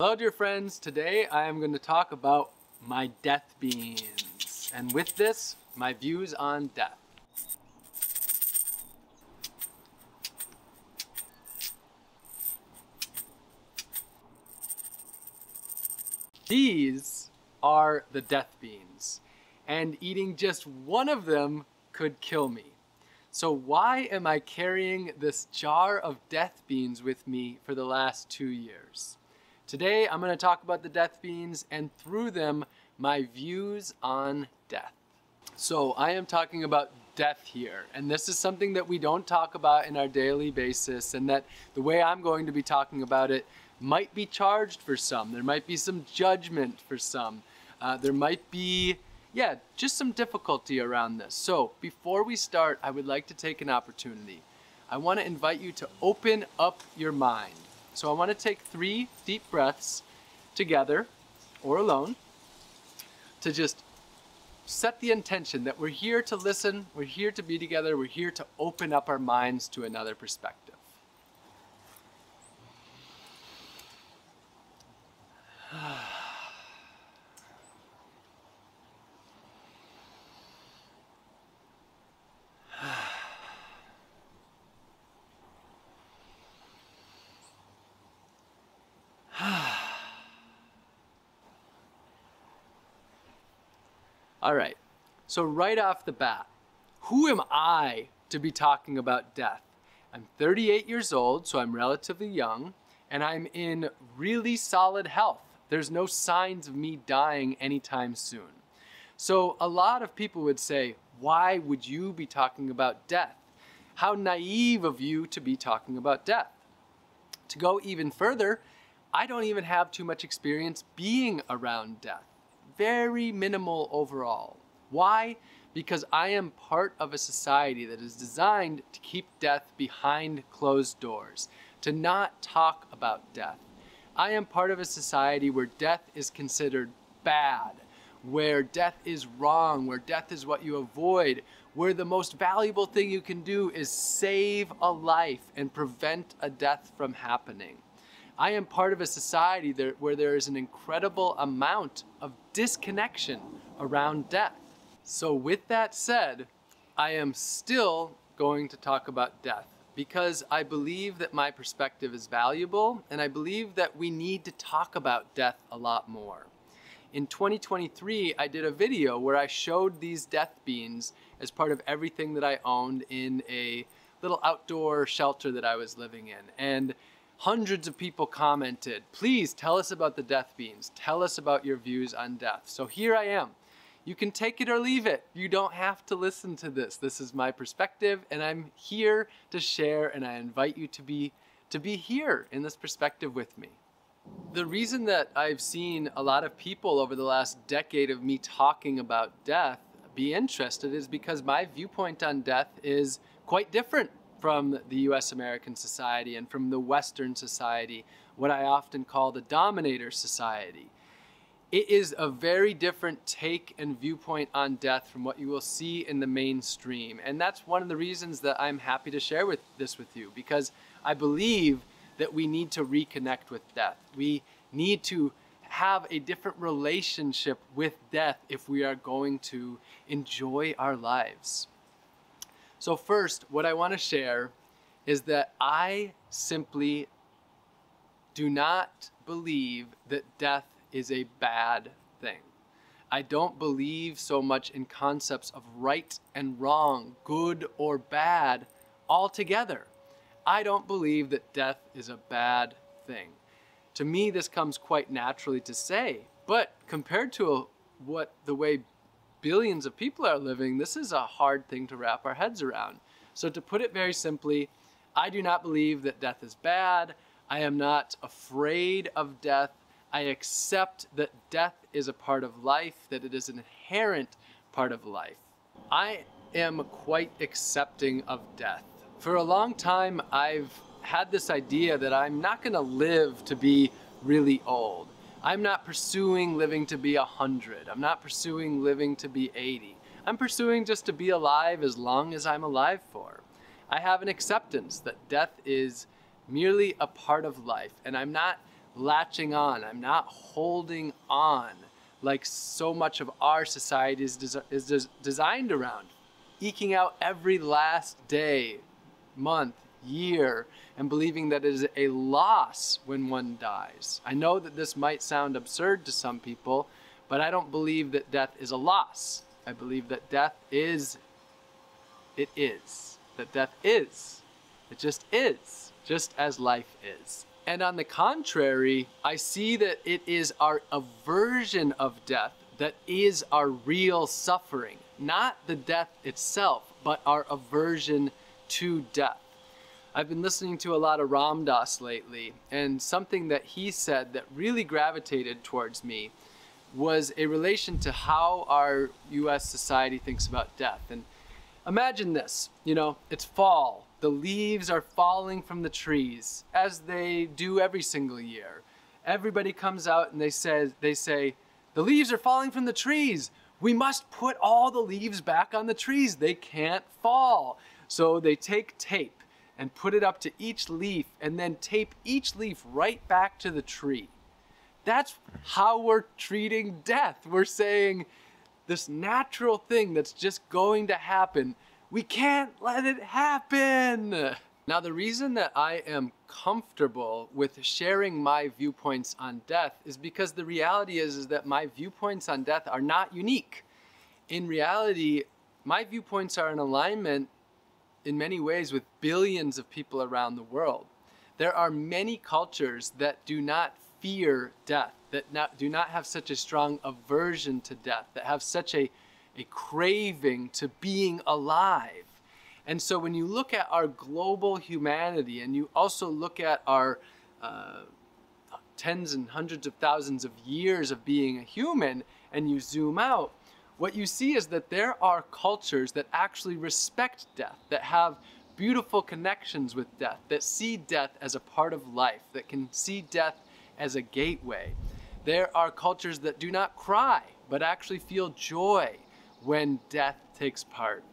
Hello dear friends, today I am going to talk about my death beans, and with this, my views on death. These are the death beans, and eating just one of them could kill me. So why am I carrying this jar of death beans with me for the last 2 years? Today I'm going to talk about the death beans and through them my views on death. So I am talking about death here, and this is something that we don't talk about in our daily basis, and that the way I'm going to be talking about it might be charged for some. There might be some judgment for some. There might be, just some difficulty around this. So before we start, I would like to take an opportunity. I want to invite you to open up your mind. So I want to take 3 deep breaths together or alone to just set the intention that we're here to listen, we're here to be together, we're here to open up our minds to another perspective. All right, so right off the bat, who am I to be talking about death? I'm 38 years old, so I'm relatively young, and I'm in really solid health. There's no signs of me dying anytime soon. So a lot of people would say, why would you be talking about death? How naive of you to be talking about death. To go even further, I don't even have too much experience being around death. Very minimal overall. Why? Because I am part of a society that is designed to keep death behind closed doors, to not talk about death. I am part of a society where death is considered bad, where death is wrong, where death is what you avoid, where the most valuable thing you can do is save a life and prevent a death from happening. I am part of a society where there is an incredible amount of disconnection around death. So with that said, I am still going to talk about death because I believe that my perspective is valuable, and I believe that we need to talk about death a lot more. In 2023, I did a video where I showed these death beans as part of everything that I owned in a little outdoor shelter that I was living in. And hundreds of people commented, please tell us about the death beans. Tell us about your views on death. So here I am. You can take it or leave it. You don't have to listen to this. This is my perspective, and I'm here to share, and I invite you to be here in this perspective with me. The reason that I've seen a lot of people over the last decade of me talking about death be interested is because my viewpoint on death is quite different from the US American society and from the Western society, what I often call the dominator society. It is a very different take and viewpoint on death from what you will see in the mainstream. And that's one of the reasons that I'm happy to share this with you, because I believe that we need to reconnect with death. We need to have a different relationship with death if we are going to enjoy our lives. So first, what I want to share is that I simply do not believe that death is a bad thing. I don't believe so much in concepts of right and wrong, good or bad altogether. I don't believe that death is a bad thing. To me, this comes quite naturally to say, but compared to the way billions of people are living, this is a hard thing to wrap our heads around. So to put it very simply, I do not believe that death is bad. I am not afraid of death. I accept that death is a part of life, that it is an inherent part of life. I am quite accepting of death. For a long time, I've had this idea that I'm not going to live to be really old. I'm not pursuing living to be 100. I'm not pursuing living to be 80. I'm pursuing just to be alive as long as I'm alive for. I have an acceptance that death is merely a part of life, and I'm not latching on. I'm not holding on like so much of our society is designed around. Eking out every last day, month, year, and believing that it is a loss when one dies. I know that this might sound absurd to some people, but I don't believe that death is a loss. I believe that death is, it is. That death is. It just is, just as life is. And on the contrary, I see that it is our aversion of death that is our real suffering. Not the death itself, but our aversion to death. I've been listening to a lot of Ram Dass lately, and something that he said that really gravitated towards me was a relation to how our US society thinks about death. And imagine this, it's fall. The leaves are falling from the trees, as they do every single year. Everybody comes out and they say, the leaves are falling from the trees. We must put all the leaves back on the trees. They can't fall. So they take tape and put it up to each leaf and then tape each leaf right back to the tree. That's how we're treating death. We're saying this natural thing that's just going to happen, we can't let it happen. Now, the reason that I am comfortable with sharing my viewpoints on death is because the reality is that my viewpoints on death are not unique. In reality, my viewpoints are in alignment in many ways with billions of people around the world. There are many cultures that do not fear death, that do not have such a strong aversion to death, that have such a craving to being alive. And so when you look at our global humanity and you also look at our tens and hundreds of thousands of years of being a human and you zoom out, what you see is that there are cultures that actually respect death, that have beautiful connections with death, that see death as a part of life, that can see death as a gateway. There are cultures that do not cry, but actually feel joy when death takes part.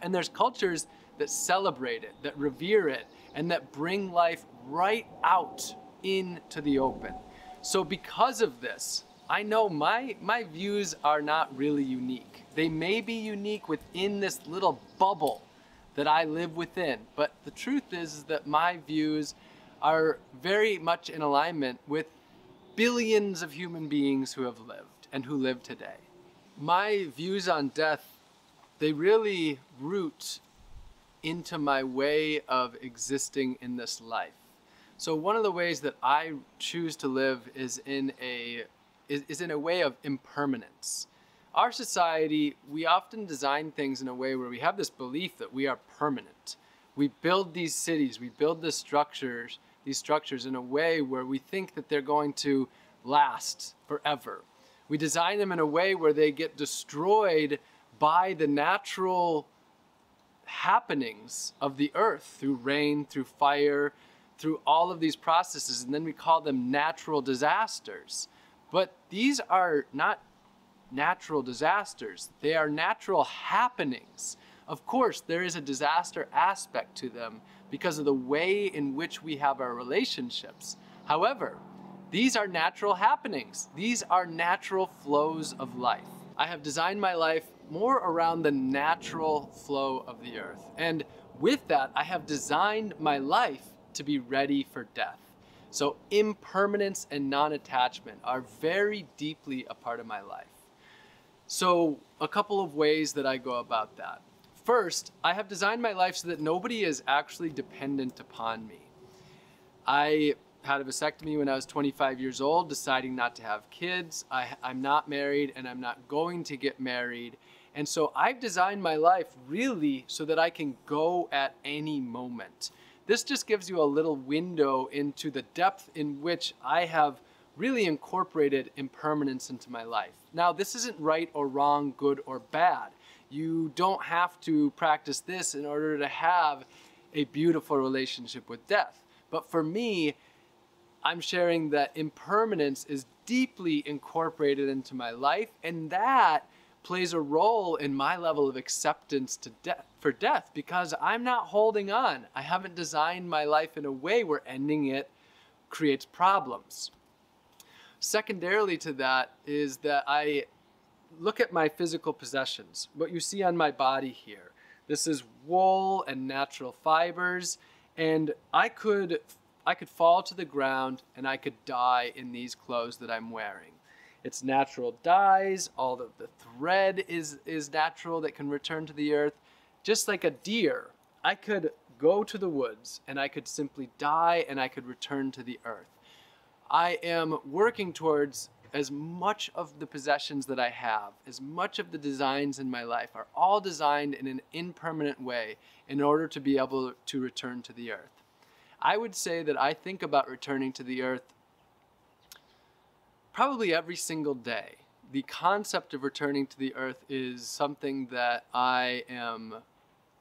And there's cultures that celebrate it, that revere it, and that bring life right out into the open. So because of this, I know my views are not really unique. They may be unique within this little bubble that I live within, but the truth is that my views are very much in alignment with billions of human beings who have lived and who live today. My views on death, they really root into my way of existing in this life. So one of the ways that I choose to live is in a way of impermanence. Our society, we often design things in a way where we have this belief that we are permanent. We build these cities, we build these structures in a way where we think that they're going to last forever. We design them in a way where they get destroyed by the natural happenings of the earth, through rain, through fire, through all of these processes, and then we call them natural disasters. But these are not natural disasters. They are natural happenings. Of course, there is a disaster aspect to them because of the way in which we have our relationships. However, these are natural happenings. These are natural flows of life. I have designed my life more around the natural flow of the earth. And with that, I have designed my life to be ready for death. So impermanence and non-attachment are very deeply a part of my life. So a couple of ways that I go about that. First, I have designed my life so that nobody is actually dependent upon me. I had a vasectomy when I was 25 years old, deciding not to have kids. I'm not married and I'm not going to get married. And so I've designed my life really so that I can go at any moment. This just gives you a little window into the depth in which I have really incorporated impermanence into my life. Now, this isn't right or wrong, good or bad. You don't have to practice this in order to have a beautiful relationship with death. But for me, I'm sharing that impermanence is deeply incorporated into my life, and that plays a role in my level of acceptance to for death, because I'm not holding on. I haven't designed my life in a way where ending it creates problems. Secondarily to that is that I look at my physical possessions, what you see on my body here. This is wool and natural fibers, and I could fall to the ground and I could die in these clothes that I'm wearing. It's natural dyes, all of the thread is natural that can return to the earth. Just like a deer, I could go to the woods and I could simply die and I could return to the earth. I am working towards as much of the possessions that I have, as much of the designs in my life are all designed in an impermanent way in order to be able to return to the earth. I would say that I think about returning to the earth probably every single day. The concept of returning to the earth is something that I am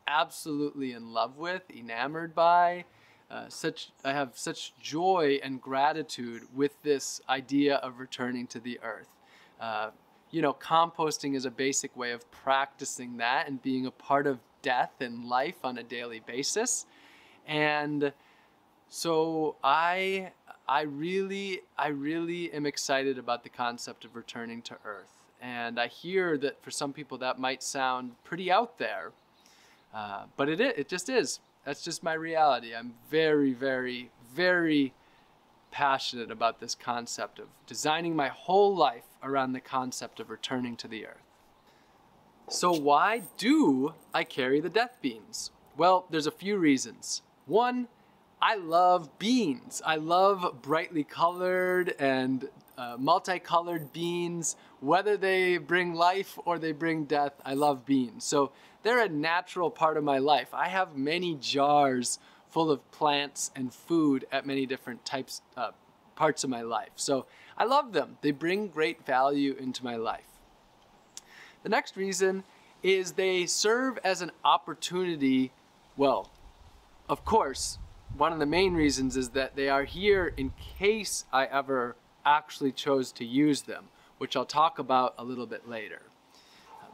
absolutely in love with, enamored by. I have such joy and gratitude with this idea of returning to the earth. Composting is a basic way of practicing that and being a part of death and life on a daily basis. And so I really am excited about the concept of returning to earth. And I hear that for some people that might sound pretty out there, but it just is. That's just my reality. I'm very, very, very passionate about this concept of designing my whole life around the concept of returning to the earth. So why do I carry the death beans? Well, there's a few reasons. One, I love beans. I love brightly colored and multicolored beans. Whether they bring life or they bring death, I love beans. So they're a natural part of my life. I have many jars full of plants and food at many different parts of my life. So I love them. They bring great value into my life. The next reason is they serve as an opportunity. Well, of course, one of the main reasons is that they are here in case I ever actually chose to use them, which I'll talk about a little bit later.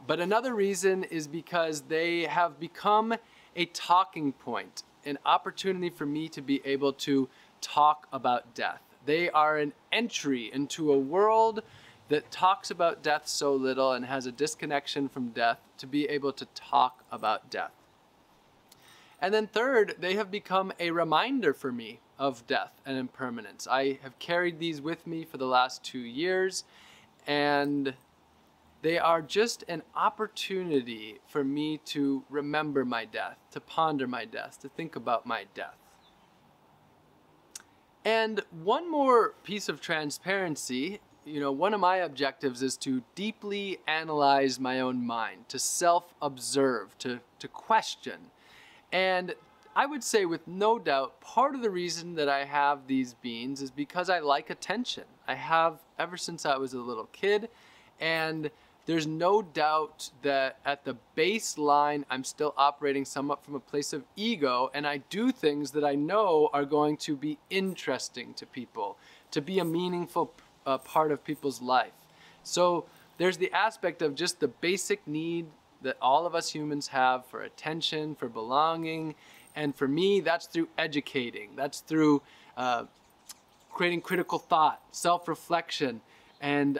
But another reason is because they have become a talking point, an opportunity for me to be able to talk about death. They are an entry into a world that talks about death so little and has a disconnection from death to be able to talk about death. And then third, they have become a reminder for me of death and impermanence. I have carried these with me for the last 2 years, and they are just an opportunity for me to remember my death, to ponder my death, to think about my death. And one more piece of transparency, one of my objectives is to deeply analyze my own mind, to self-observe, to question. And I would say with no doubt, part of the reason that I have these beans is because I like attention. I have ever since I was a little kid, and there's no doubt that at the baseline, I'm still operating somewhat from a place of ego, and I do things that I know are going to be interesting to people, to be a meaningful part of people's life. So there's the aspect of just the basic need that all of us humans have for attention, for belonging, and for me, that's through educating. That's through creating critical thought, self-reflection, and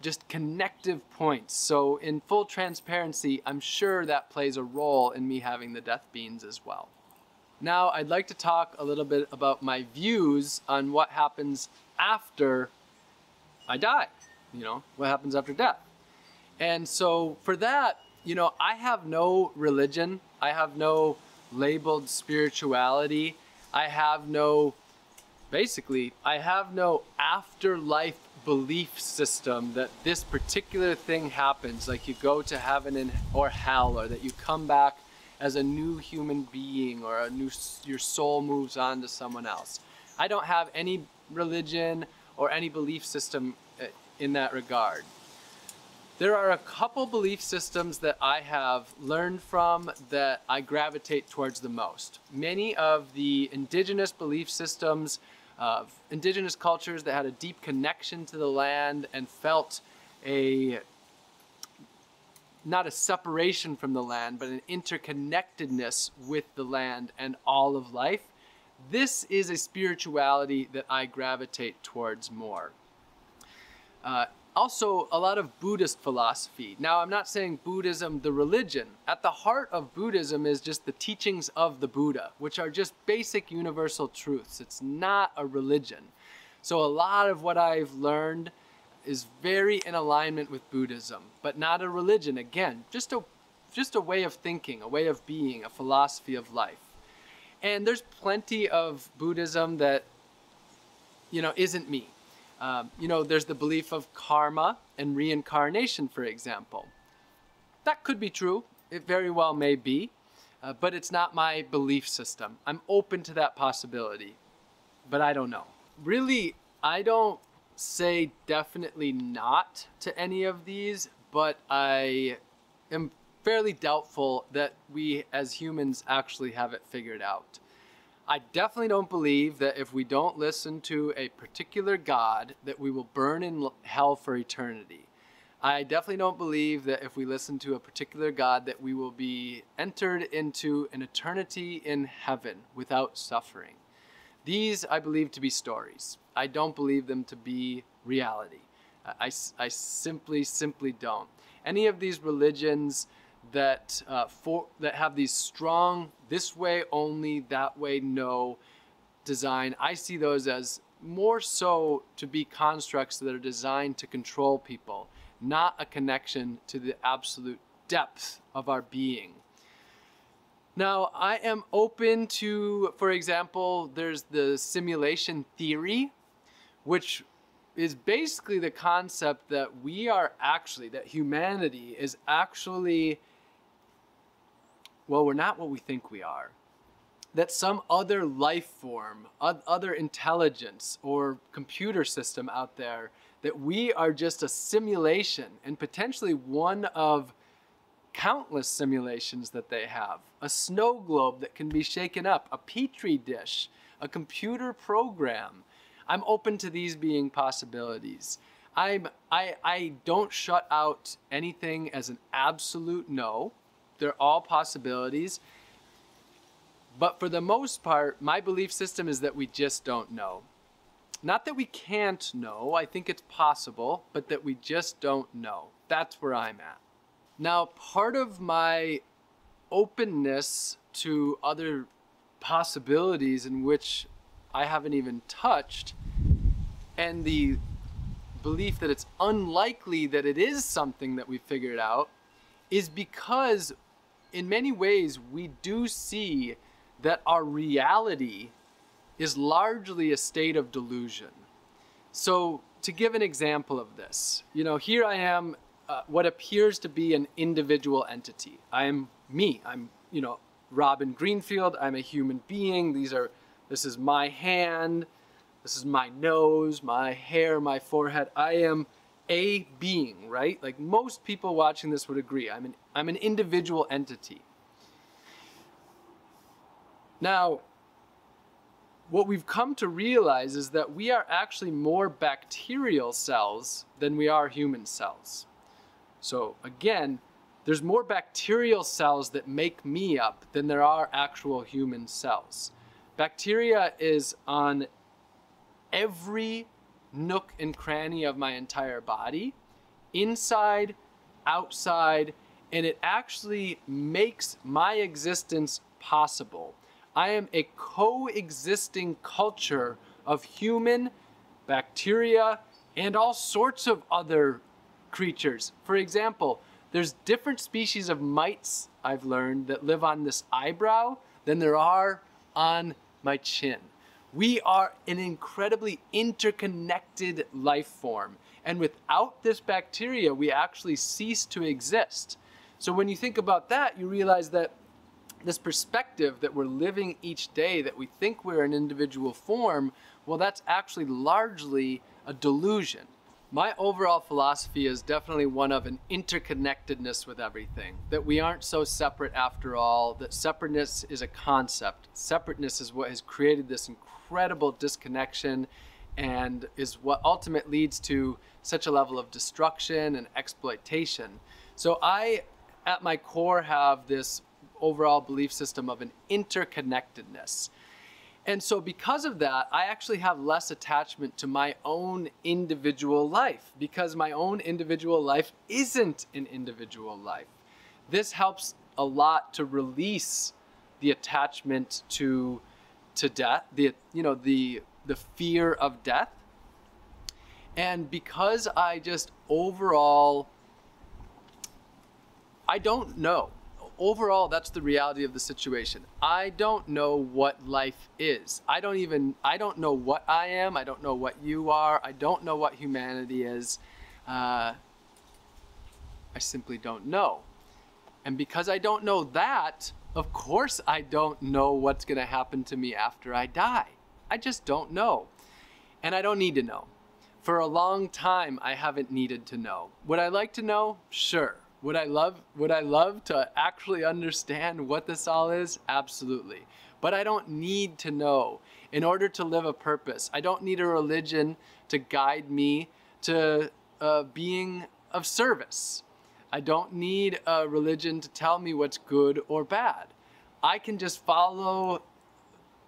just connective points. So in full transparency, I'm sure that plays a role in me having the death beans as well. Now, I'd like to talk a little bit about my views on what happens after I die, what happens after death. And so for that, I have no religion. I have no labeled spirituality. I have no afterlife belief system that this particular thing happens, like you go to heaven or hell, or that you come back as a new human being, or your soul moves on to someone else. I don't have any religion or any belief system in that regard. There are a couple belief systems that I have learned from that I gravitate towards the most. Many of the indigenous belief systems of indigenous cultures that had a deep connection to the land and felt not a separation from the land, but an interconnectedness with the land and all of life. this is a spirituality that I gravitate towards more. Also, a lot of Buddhist philosophy. Now, I'm not saying Buddhism, the religion. At the heart of Buddhism is just the teachings of the Buddha, which are just basic universal truths. It's not a religion. So a lot of what I've learned is very in alignment with Buddhism, but not a religion. Again, just a way of thinking, a way of being, a philosophy of life. And there's plenty of Buddhism that, isn't me. There's the belief of karma and reincarnation, for example. That could be true. It very well may be, but it's not my belief system. I'm open to that possibility, but I don't know. Really, I don't say definitely not to any of these, but I am fairly doubtful that we as humans actually have it figured out. I definitely don't believe that if we don't listen to a particular God, that we will burn in hell for eternity. I definitely don't believe that if we listen to a particular God, that we will be entered into an eternity in heaven without suffering. These I believe to be stories. I don't believe them to be reality. I simply don't. Any of these religions that have these strong, this way only, that way no design, I see those as more so to be constructs that are designed to control people, not a connection to the absolute depth of our being. Now, I am open to, for example, there's the simulation theory, which is basically the concept that that humanity is actually, well, we're not what we think we are. That some other life form, other intelligence or computer system out there, that we are just a simulation and potentially one of countless simulations that they have. A snow globe that can be shaken up, a petri dish, a computer program. I'm open to these being possibilities. I don't shut out anything as an absolute no. They're all possibilities. But for the most part, my belief system is that we just don't know. Not that we can't know, I think it's possible, but that we just don't know. That's where I'm at. Now, part of my openness to other possibilities in which I haven't even touched, and the belief that it's unlikely that it is something that we figured out, is because in many ways we do see that our reality is largely a state of delusion. So to give an example of this, here I am, what appears to be an individual entity. I am me. I'm, Robin Greenfield. I'm a human being. This is my hand. This is my nose, my hair, my forehead. I am a being, right? Like most people watching this would agree. I'm an individual entity. Now, what we've come to realize is that we are actually more bacterial cells than we are human cells. So again, there's more bacterial cells that make me up than there are actual human cells. Bacteria is on every nook and cranny of my entire body, inside, outside, and it actually makes my existence possible. I am a coexisting culture of human, bacteria, and all sorts of other creatures. For example, there's different species of mites, I've learned, that live on this eyebrow than there are on my chin. We are an incredibly interconnected life form, and without this bacteria, we actually cease to exist. So when you think about that, you realize that this perspective that we're living each day, that we think we're an individual form, well, that's actually largely a delusion. My overall philosophy is definitely one of an interconnectedness with everything, that we aren't so separate after all, that separateness is a concept. Separateness is what has created this incredible disconnection and is what ultimately leads to such a level of destruction and exploitation. So I, at my core, have this overall belief system of an interconnectedness. And so because of that, I actually have less attachment to my own individual life, because my own individual life isn't an individual life. This helps a lot to release the attachment to death, the fear of death. And because I just overall, I don't know. Overall, that's the reality of the situation. I don't know what life is. I don't know what I am. I don't know what you are. I don't know what humanity is. I simply don't know. And because I don't know that, of course I don't know what's going to happen to me after I die. I just don't know. And I don't need to know. For a long time, I haven't needed to know. Would I like to know? Sure. Would I love to actually understand what this all is? Absolutely. But I don't need to know in order to live a purpose. I don't need a religion to guide me to being of service. I don't need a religion to tell me what's good or bad. I can just follow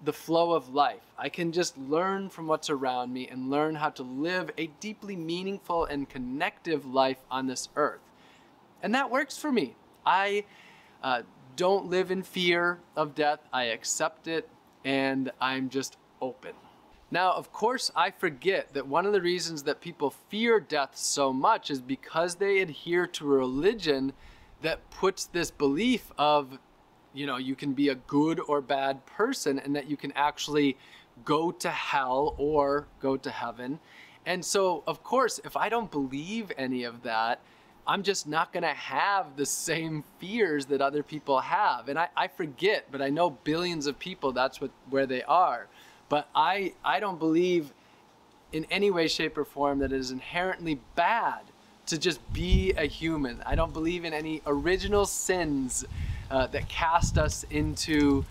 the flow of life. I can just learn from what's around me and learn how to live a deeply meaningful and connective life on this earth. And that works for me. I don't live in fear of death. I accept it, and I'm just open. Now, of course, I forget that one of the reasons that people fear death so much is because they adhere to a religion that puts this belief of, you can be a good or bad person, and that you can actually go to hell or go to heaven. And so, of course, if I don't believe any of that, I'm just not going to have the same fears that other people have. And I forget, but I know billions of people, that's where they are. But I don't believe in any way, shape, or form that it is inherently bad to just be a human. I don't believe in any original sins that cast us into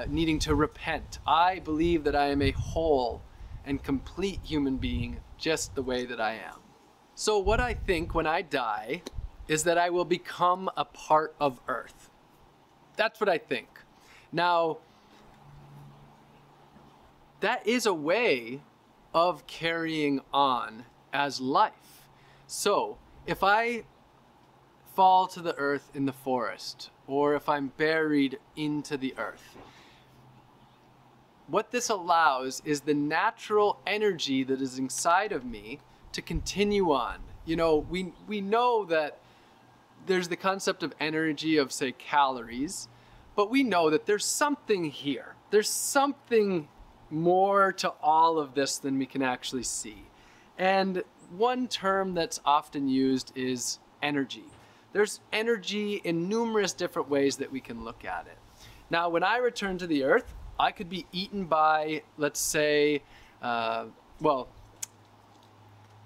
needing to repent. I believe that I am a whole and complete human being just the way that I am. So what I think when I die is that I will become a part of Earth. That's what I think. Now, that is a way of carrying on as life. So if I fall to the earth in the forest, or if I'm buried into the earth, what this allows is the natural energy that is inside of me to continue on. We know that there's the concept of energy of, say, calories, but we know that there's something here. There's something more to all of this than we can actually see. And one term that's often used is energy. There's energy in numerous different ways that we can look at it. Now, when I return to the earth, I could be eaten by, let's say,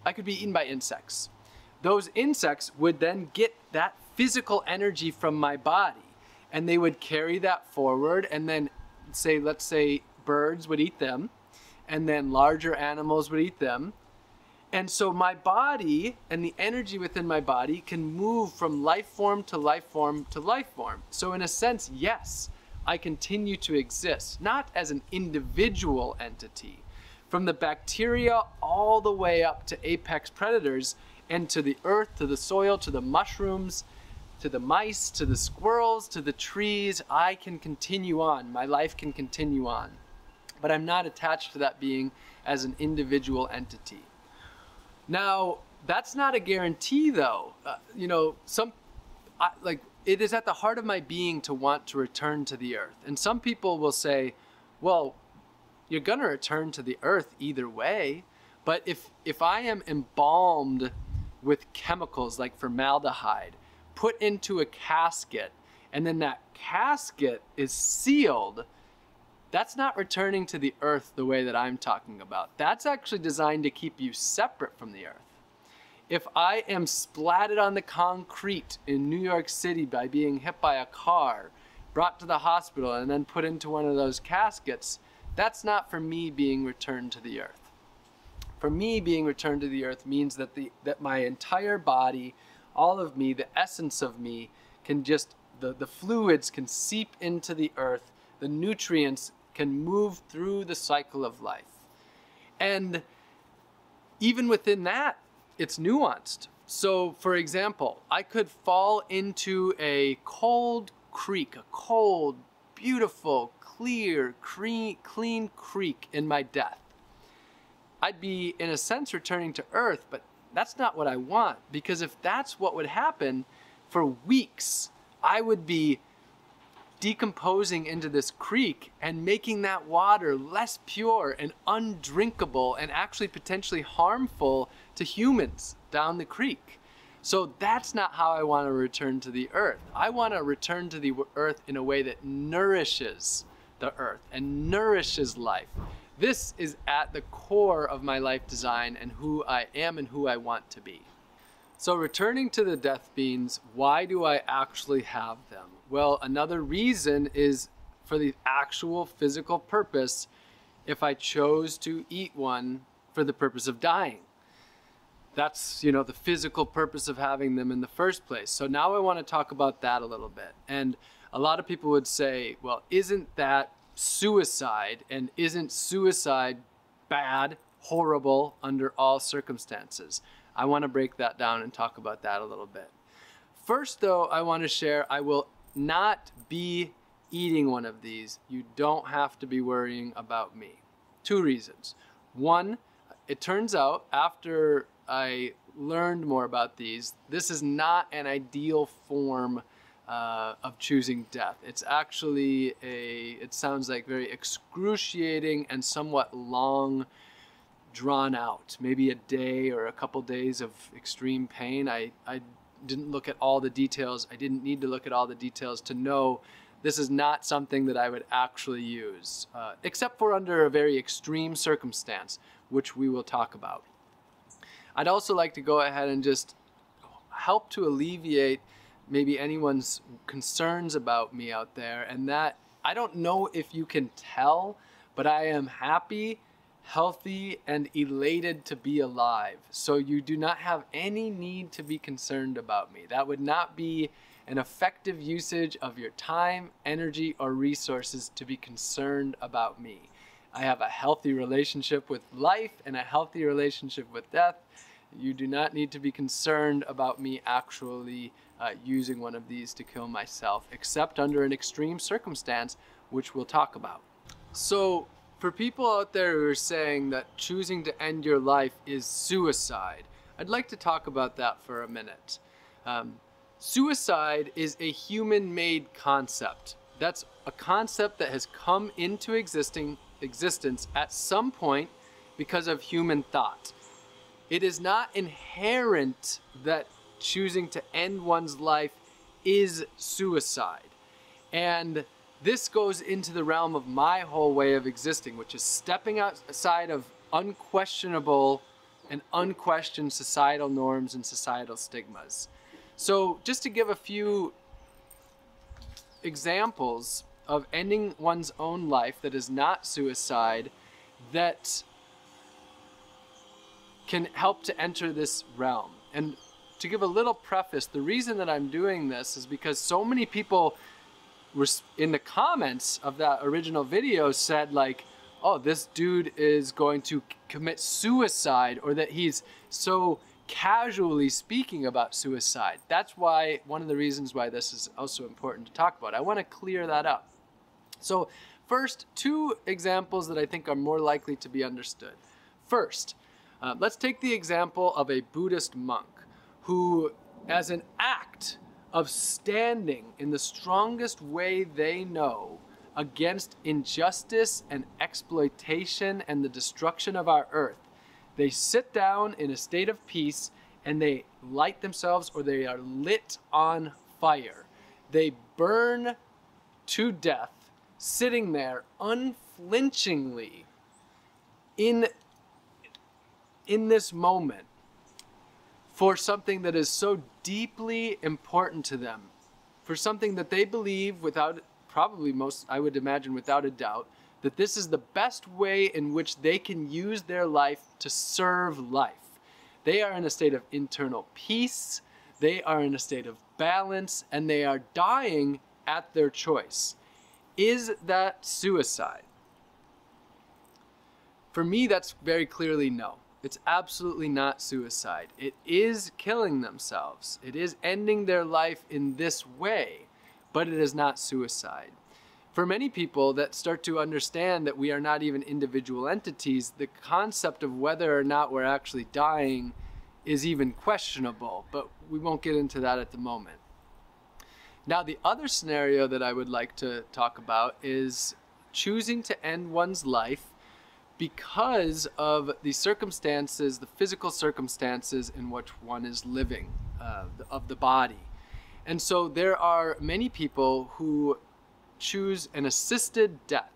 I could be eaten by insects. Those insects would then get that physical energy from my body, and they would carry that forward, and then let's say birds would eat them, and then larger animals would eat them. And so my body and the energy within my body can move from life form to life form to life form. So in a sense, yes, I continue to exist, not as an individual entity, from the bacteria all the way up to apex predators, and to the earth, to the soil, to the mushrooms, to the mice, to the squirrels, to the trees. I can continue on. My life can continue on. But I'm not attached to that being as an individual entity. Now, that's not a guarantee, though. It is at the heart of my being to want to return to the earth. And some people will say, well, you're going to return to the earth either way. But if I am embalmed with chemicals like formaldehyde, put into a casket, and then that casket is sealed, that's not returning to the earth the way that I'm talking about. That's actually designed to keep you separate from the earth. If I am splatted on the concrete in New York City by being hit by a car, brought to the hospital, and then put into one of those caskets, that's not for me being returned to the earth. For me, being returned to the earth means that my entire body, all of me, the essence of me, can just, the fluids can seep into the earth, the nutrients can move through the cycle of life. And even within that, it's nuanced. So for example, I could fall into a cold creek, a cold, beautiful, clear, clean creek in my death. I'd be, in a sense, returning to earth, but that's not what I want, because if that's what would happen, for weeks, I would be decomposing into this creek and making that water less pure and undrinkable and actually potentially harmful to humans down the creek. So that's not how I want to return to the earth. I want to return to the earth in a way that nourishes the earth and nourishes life. This is at the core of my life design and who I am and who I want to be. So returning to the death beans, why do I actually have them? Well, another reason is for the actual physical purpose if I chose to eat one for the purpose of dying. That's, the physical purpose of having them in the first place. So now I want to talk about that a little bit. And a lot of people would say, well, isn't that suicide? And isn't suicide bad, horrible under all circumstances? I want to break that down and talk about that a little bit. First, though, I want to share I will not be eating one of these. You don't have to be worrying about me. 2 reasons. 1, it turns out after I learned more about these, this is not an ideal form of choosing death. It's actually it sounds like very excruciating and somewhat long, drawn out, maybe a day or a couple days of extreme pain. I didn't look at all the details. I didn't need to look at all the details to know this is not something that I would actually use, except for under a very extreme circumstance, which we will talk about. I'd also like to go ahead and just help to alleviate maybe anyone's concerns about me out there, and that I don't know if you can tell, but I am happy, healthy, and elated to be alive. So you do not have any need to be concerned about me. That would not be an effective usage of your time, energy, or resources to be concerned about me. I have a healthy relationship with life and a healthy relationship with death. You do not need to be concerned about me actually using one of these to kill myself, except under an extreme circumstance, which we'll talk about. So for people out there who are saying that choosing to end your life is suicide, I'd like to talk about that for a minute. Suicide is a human-made concept. That's a concept that has come into existence at some point because of human thought. It is not inherent that choosing to end one's life is suicide. And this goes into the realm of my whole way of existing, which is stepping outside of unquestionable and unquestioned societal norms and societal stigmas. So just to give a few examples of ending one's own life that is not suicide, that can help to enter this realm. And to give a little preface, the reason that I'm doing this is because so many people were in the comments of that original video said like, oh, this dude is going to commit suicide, or that he's so casually speaking about suicide. That's why, one of the reasons why this is also important to talk about. I want to clear that up. So first, 2 examples that I think are more likely to be understood. First, let's take the example of a Buddhist monk who, as an act of standing in the strongest way they know against injustice and exploitation and the destruction of our earth, they sit down in a state of peace and they light themselves, or they are lit on fire. They burn to death, sitting there unflinchingly in this moment for something that is so deeply important to them, for something that they believe without, probably most, I would imagine without a doubt, that this is the best way in which they can use their life to serve life. They are in a state of internal peace, they are in a state of balance, and they are dying at their choice. Is that suicide? For me, that's very clearly no. It's absolutely not suicide. It is killing themselves. It is ending their life in this way, but it is not suicide. For many people that start to understand that we are not even individual entities, the concept of whether or not we're actually dying is even questionable, but we won't get into that at the moment. Now, the other scenario that I would like to talk about is choosing to end one's life because of the circumstances, the physical circumstances in which one is living, of the body. And so there are many people who choose an assisted death.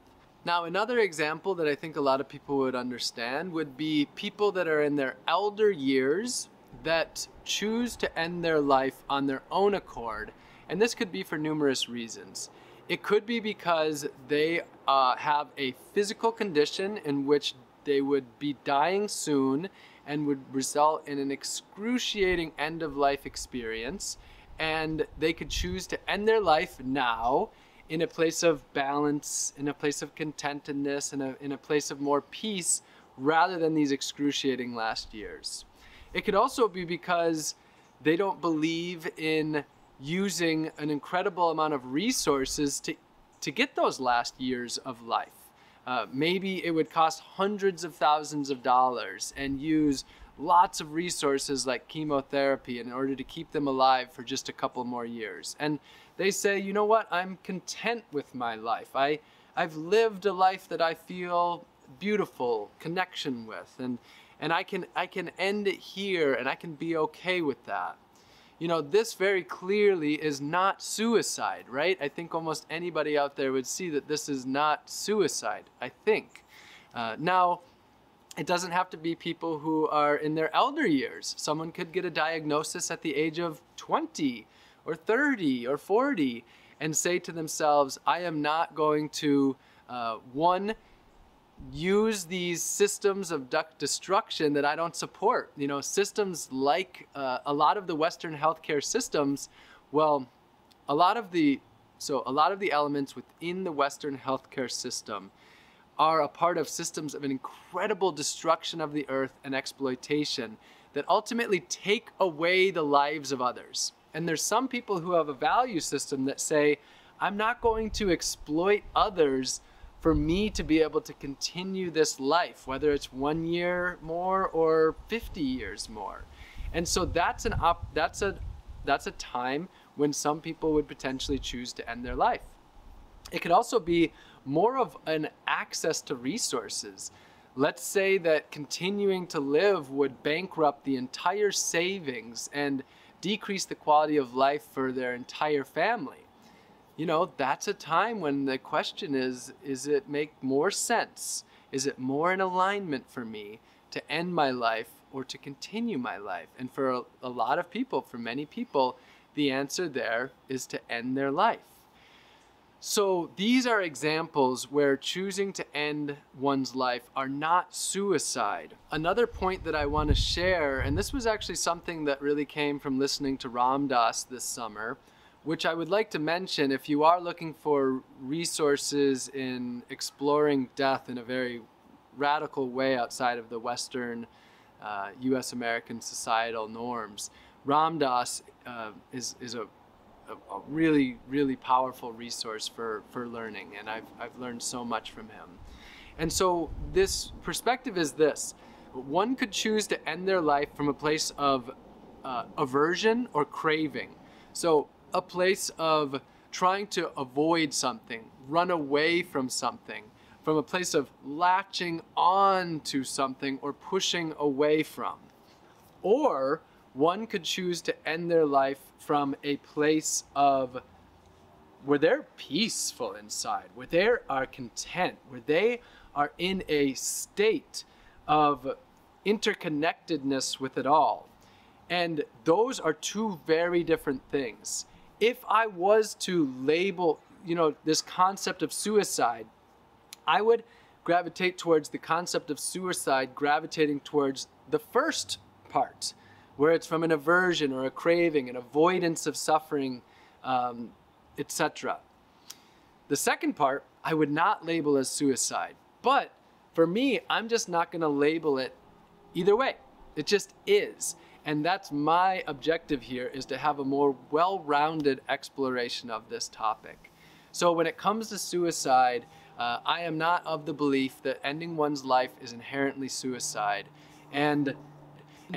Now, another example that I think a lot of people would understand would be people that are in their elder years that choose to end their life on their own accord. And this could be for numerous reasons. It could be because they have a physical condition in which they would be dying soon and would result in an excruciating end-of-life experience, and they could choose to end their life now in a place of balance, in a place of contentedness, in a place of more peace, rather than these excruciating last years. It could also be because they don't believe in using an incredible amount of resources to get those last years of life. Maybe it would cost hundreds of thousands of dollars and use lots of resources like chemotherapy in order to keep them alive for just a couple more years. And they say, you know what, I'm content with my life. I've lived a life that I feel beautiful connection with, and I can end it here, and I can be okay with that. You know, this very clearly is not suicide, right? I think almost anybody out there would see that this is not suicide, I think. Now, it doesn't have to be people who are in their elder years. Someone could get a diagnosis at the age of 20 or 30 or 40 and say to themselves, I am not going to, use these systems of destruction that I don't support. You know, systems like a lot of the Western healthcare systems, well, a lot of the elements within the Western healthcare system are a part of systems of an incredible destruction of the earth and exploitation that ultimately take away the lives of others. And there's some people who have a value system that say, I'm not going to exploit others for me to be able to continue this life, whether it's 1 year more or 50 years more. And so that's a time when some people would potentially choose to end their life. It could also be more of an access to resources. Let's say that continuing to live would bankrupt the entire savings and decrease the quality of life for their entire family. You know, that's a time when the question is it make more sense? Is it more in alignment for me to end my life or to continue my life? And for a lot of people, for many people, the answer there is to end their life. So these are examples where choosing to end one's life are not suicide. Another point that I want to share, and this was actually something that really came from listening to Ram Dass this summer, which I would like to mention if you are looking for resources in exploring death in a very radical way outside of the Western US American societal norms. Ram Dass is a really, really powerful resource for learning, and I've learned so much from him. And so this perspective is this: one could choose to end their life from a place of aversion or craving. So a place of trying to avoid something, run away from something, from a place of latching on to something or pushing away from. Or one could choose to end their life from a place of where they're peaceful inside, where they are content, where they are in a state of interconnectedness with it all. And those are two very different things. If I was to label, this concept of suicide, I would gravitate towards the concept of suicide gravitating towards the first part, where it's from an aversion or a craving, an avoidance of suffering, etc. The second part, I would not label as suicide. But for me, I'm just not going to label it either way. It just is. And that's my objective here, is to have a more well-rounded exploration of this topic. So when it comes to suicide, I am not of the belief that ending one's life is inherently suicide. And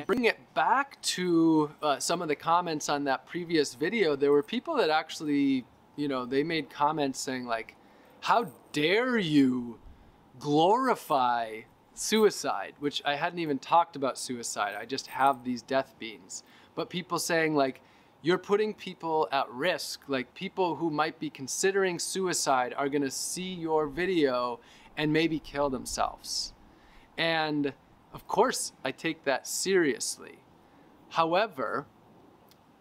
bring it back to some of the comments on that previous video, there were people that actually, they made comments saying like, how dare you glorify suicide, which I hadn't even talked about suicide. I just have these death beans. But people saying like, you're putting people at risk, like people who might be considering suicide are gonna see your video and maybe kill themselves. And of course, I take that seriously. However,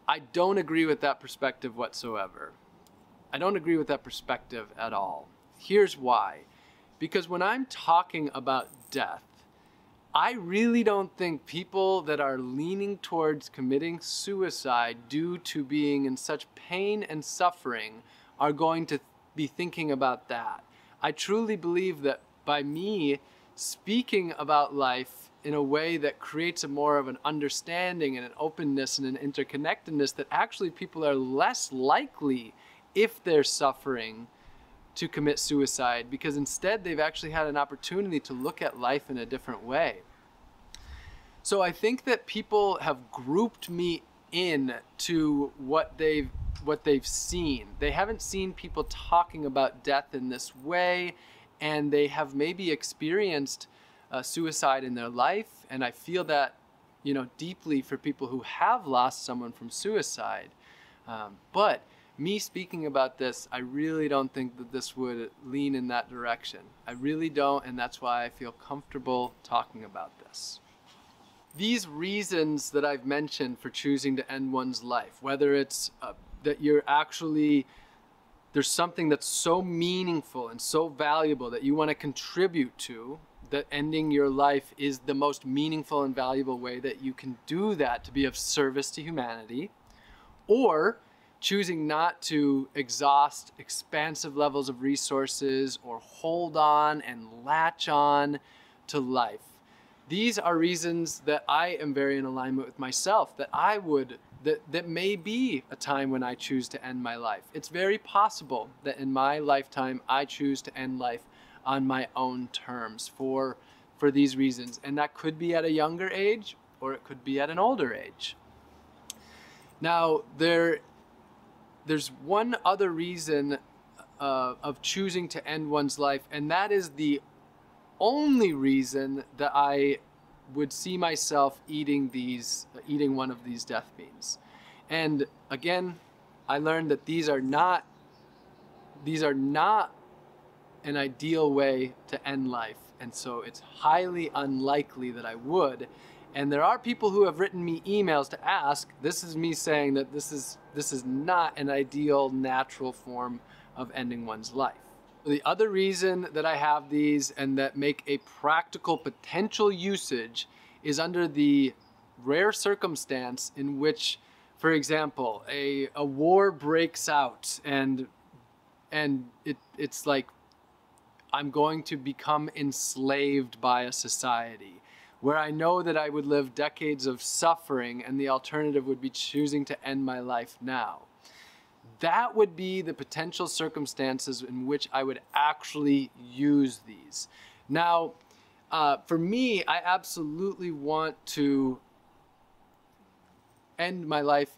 I don't agree with that perspective whatsoever. I don't agree with that perspective at all. Here's why. Because when I'm talking about death, I really don't think people that are leaning towards committing suicide due to being in such pain and suffering are going to be thinking about that. I truly believe that by me speaking about life in a way that creates a more of an understanding and an openness and an interconnectedness, that actually people are less likely, if they're suffering, to commit suicide, because instead they've actually had an opportunity to look at life in a different way. So I think that people have grouped me in to what they've seen. They haven't seen people talking about death in this way, and they have maybe experienced suicide in their life, and I feel that, deeply for people who have lost someone from suicide. But me speaking about this, I really don't think that this would lean in that direction. I really don't, and that's why I feel comfortable talking about this. These reasons that I've mentioned for choosing to end one's life, whether it's that there's something that's so meaningful and so valuable that you want to contribute to, that ending your life is the most meaningful and valuable way that you can do that to be of service to humanity, or choosing not to exhaust expansive levels of resources or hold on and latch on to life. These are reasons that I am very in alignment with myself, that may be a time when I choose to end my life. It's very possible that in my lifetime I choose to end life on my own terms for these reasons. And that could be at a younger age, or it could be at an older age. Now, there's one other reason of choosing to end one's life, and that is the only reason that I would see myself eating one of these death beans. And again, I learned that these are not an ideal way to end life, and so it's highly unlikely that I would. And there are people who have written me emails to ask. This is me saying that this is not an ideal, natural form of ending one's life. The other reason that I have these and that make a practical potential usage is under the rare circumstance in which, for example, a war breaks out and it's like I'm going to become enslaved by a society, where I know that I would live decades of suffering and the alternative would be choosing to end my life now. That would be the potential circumstances in which I would actually use these. Now, for me, I absolutely want to end my life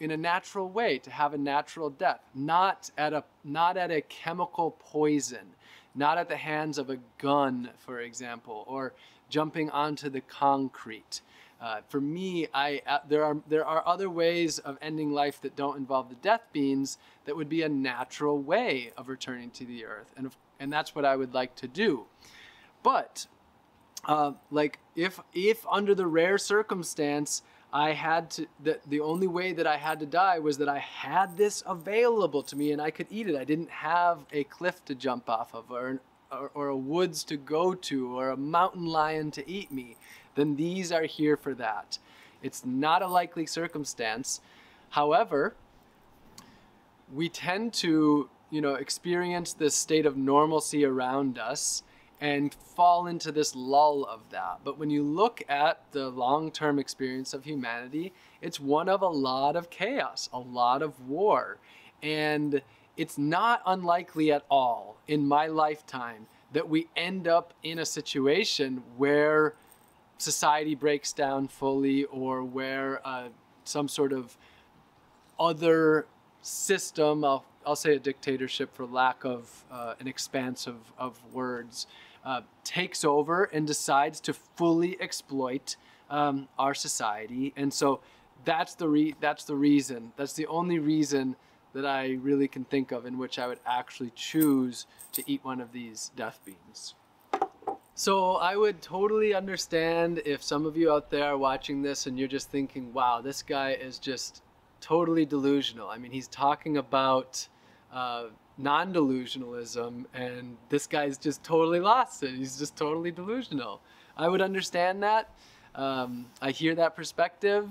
in a natural way, to have a natural death, not at a chemical poison, not at the hands of a gun, for example, or jumping onto the concrete. For me, there are other ways of ending life that don't involve the death beans that would be a natural way of returning to the earth, and that's what I would like to do. But like if under the rare circumstance I had to, the only way that I had to die was that I had this available to me and I could eat it. I didn't have a cliff to jump off of, or a woods to go to, or a mountain lion to eat me. Then these are here for that. It's not a likely circumstance. However, we tend to, experience this state of normalcy around us, and fall into this lull of that. But when you look at the long-term experience of humanity, it's one of a lot of chaos, a lot of war. And it's not unlikely at all in my lifetime that we end up in a situation where society breaks down fully, or where some sort of other system, I'll say a dictatorship for lack of an expanse of words, takes over and decides to fully exploit our society. And so that's the reason, that's the only reason that I really can think of in which I would actually choose to eat one of these death beans. So I would totally understand if some of you out there are watching this and you're just thinking, wow, this guy is just totally delusional. I mean, he's talking about non-delusionalism, and this guy's just totally lost it. He's just totally delusional. I would understand that. I hear that perspective,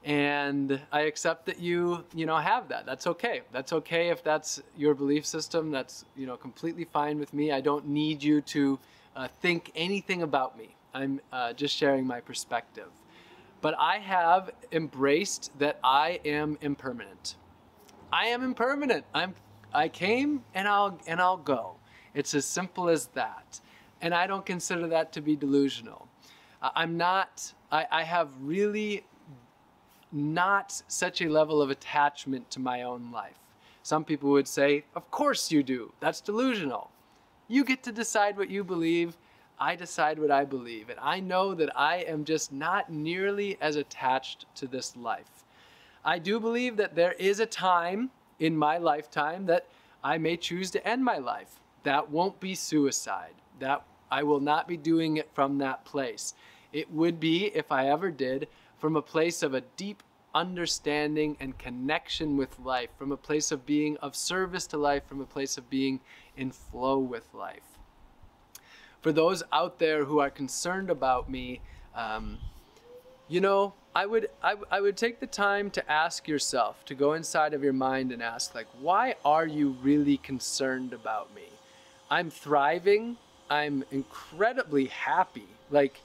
and I accept that you have that. That's okay. That's okay if that's your belief system. That's completely fine with me. I don't need you to think anything about me. I'm just sharing my perspective. But I have embraced that I am impermanent. I am impermanent. I came and I'll go. It's as simple as that. And I don't consider that to be delusional. I have really not such a level of attachment to my own life. Some people would say, of course you do. That's delusional. You get to decide what you believe. I decide what I believe. And I know that I am just not nearly as attached to this life. I do believe that there is a time in my lifetime that I may choose to end my life. That won't be suicide. That I will not be doing it from that place. It would be, if I ever did, from a place of a deep understanding and connection with life, from a place of being of service to life, from a place of being in flow with life. For those out there who are concerned about me, I would take the time to ask yourself, to go inside of your mind and ask, like, why are you really concerned about me? I'm thriving. I'm incredibly happy. Like,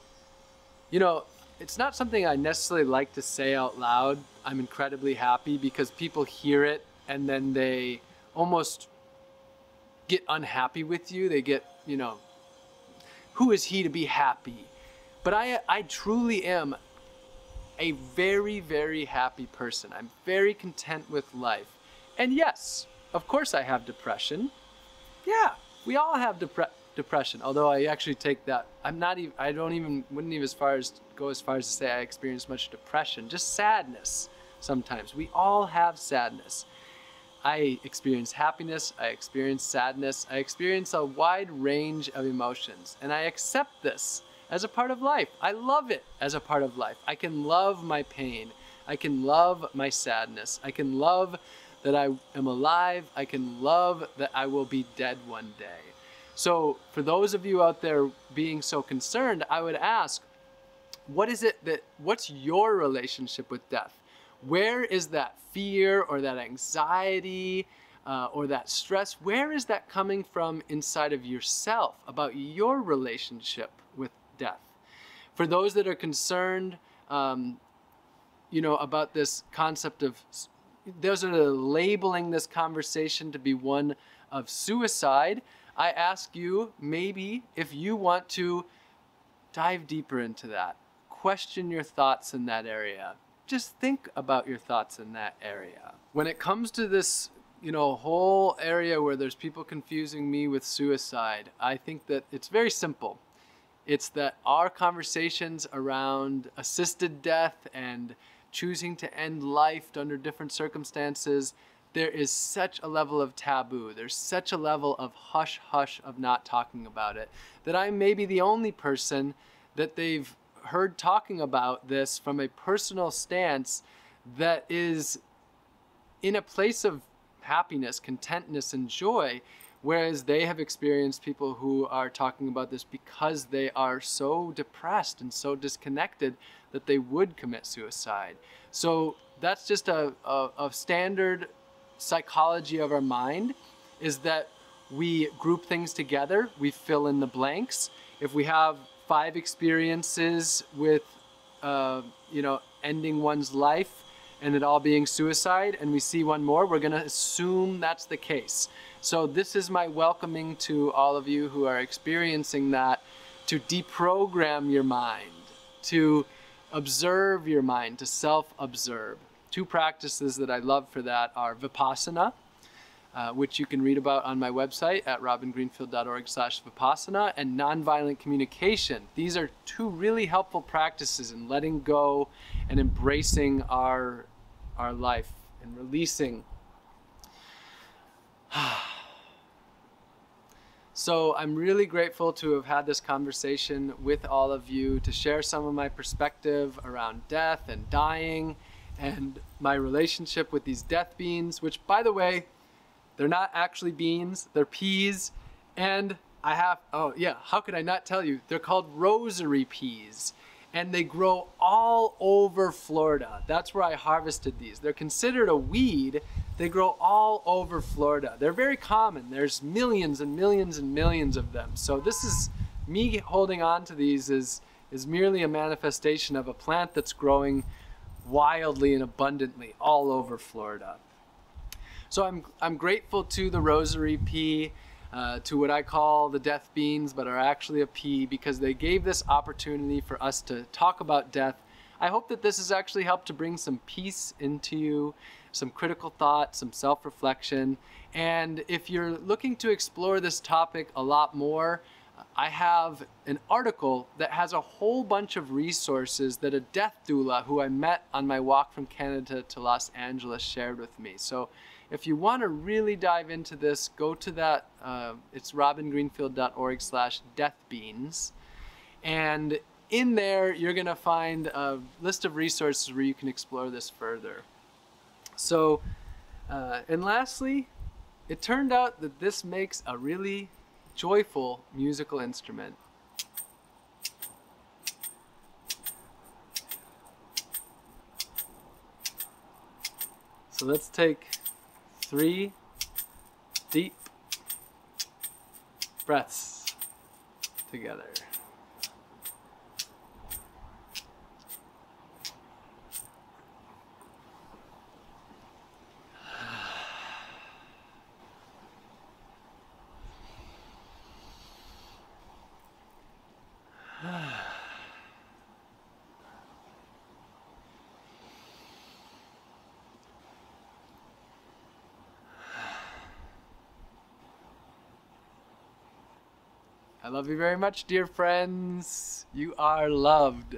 it's not something I necessarily like to say out loud. I'm incredibly happy, because people hear it and then they almost get unhappy with you. They get, who is he to be happy? But I truly am a very, very happy person. I'm very content with life. And yes, of course I have depression. Yeah, we all have depression. Although I actually take that, wouldn't even go as far as to say I experience much depression, just sadness sometimes. We all have sadness. I experience happiness, I experience sadness, I experience a wide range of emotions, and I accept this as a part of life. I love it as a part of life. I can love my pain. I can love my sadness. I can love that I am alive. I can love that I will be dead one day. So for those of you out there being so concerned, I would ask, what's your relationship with death? Where is that fear or that anxiety or that stress? Where is that coming from inside of yourself about your relationship with death? For those that are concerned, about this concept of, those that are labeling this conversation to be one of suicide, I ask you, maybe if you want to dive deeper into that, question your thoughts in that area. Just think about your thoughts in that area. When it comes to this, whole area where there's people confusing me with suicide, I think that it's very simple. It's that our conversations around assisted death and choosing to end life under different circumstances, there is such a level of taboo. There's such a level of hush-hush of not talking about it, that I may be the only person that they've heard talking about this from a personal stance that is in a place of happiness, contentness, and joy, whereas they have experienced people who are talking about this because they are so depressed and so disconnected that they would commit suicide. So that's just a standard psychology of our mind, is that we group things together, we fill in the blanks. If we have 5 experiences with, ending one's life and it all being suicide, and we see one more, we're gonna assume that's the case. So this is my welcoming to all of you who are experiencing that, to deprogram your mind, to observe your mind, to self-observe. 2 practices that I love for that are Vipassana, which you can read about on my website at robingreenfield.org/Vipassana, and nonviolent communication. These are 2 really helpful practices in letting go and embracing our life and releasing. So I'm really grateful to have had this conversation with all of you, to share some of my perspective around death and dying and my relationship with these death beans, which, by the way, they're not actually beans, they're peas. And how could I not tell you? They're called rosary peas, and they grow all over Florida. That's where I harvested these. They're considered a weed. They grow all over Florida. They're very common. There's millions and millions and millions of them. So this is, me holding on to these is merely a manifestation of a plant that's growing wildly and abundantly all over Florida. So I'm grateful to the rosary pea, to what I call the death beans, but are actually a pea, because they gave this opportunity for us to talk about death. I hope that this has actually helped to bring some peace into you, some critical thought, some self-reflection. And if you're looking to explore this topic a lot more, I have an article that has a whole bunch of resources that a death doula who I met on my walk from Canada to Los Angeles shared with me. So if you want to really dive into this, go to that, it's robingreenfield.org/deathbeans. And in there, you're going to find a list of resources where you can explore this further. So, and lastly, it turned out that this makes a really joyful musical instrument. So let's take 3 deep breaths together. I love you very much, dear friends. You are loved.